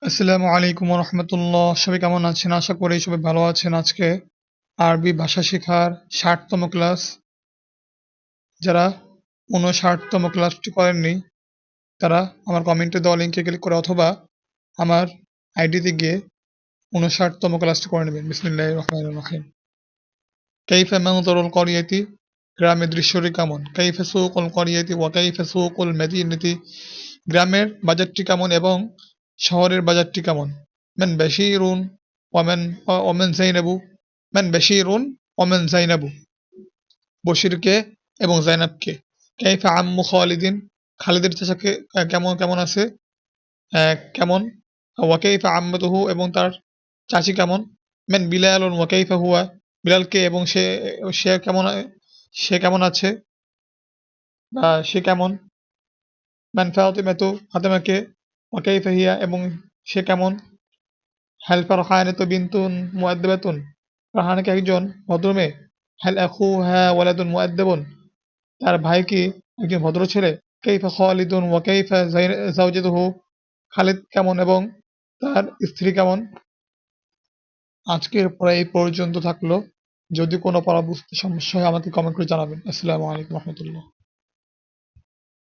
আসসালামু আলাইকুম রহমতুল্লাহ। সবাই কেমন আছেন? আশা করি সবাই ভালো আছেন। আজকে আরবি ভাষা শেখার ৬০তম ক্লাস। যারা ৫৯তম ক্লাসটি করেননি তারা আমার কমেন্টে দেওয়া লিঙ্কে ক্লিক করে অথবা আমার আইডিতে গিয়ে ৫৯তম ক্লাসটি করে নেবেন। বিসমিল্লাহির রহমানির রহিম। কাইফা মানজারুল ক্বরিয়াতি, গ্রামের দৃশ্যটি কেমন? কাইফা সুকুল ক্বরিয়াতি ওয়া কাইফা সুকুল মাদিনাতি, গ্রামের বাজারটি কেমন এবং শহরের বাজারটি কেমন? মান বাশীরুন ওয়ামান যায়নাবু, মান বাশীরুন ওয়ামান যায়নাবু, বশির কে এবং যায়নাব কে? কাইফা আম্মু খালিদিন, খালিদের চাচা কেমন কেমন আছে? কেমন? ওয়া কাইফা আম্মাতুহু, এবং তার চাচি কেমন? মান বিলালুন ওয়া কাইফা হুয়া, বিলাল কে এবং সে কেমন, সে কেমন আছে বা সে কেমন? মান ফাতিমাতু, ফাতেমা কে? ওয়া কাইফা হিয়া, এবং সে কেমন? হাল ফারহানাতু বিনতুন মুআদ্দাবাতুন, ফারহানা কি একজন ভদ্র মেয়ে? হাল আখুহা ওয়ালাদুন মুআদ্দাবুন, তার ভাই কি একজন ভদ্র ছেলে? কাইফা খালিদুন ওয়া কাইফা যাওজাতুহু, খালিদ কেমন এবং তার স্ত্রী কেমন? আজকের পড়া এই পর্যন্ত থাকলো। যদি কোনো পড়া বুঝতে সমস্যা হয় আমাকে কমেন্ট করে জানাবেন। আসসালামু আলাইকুম রহমতুল্লাহ।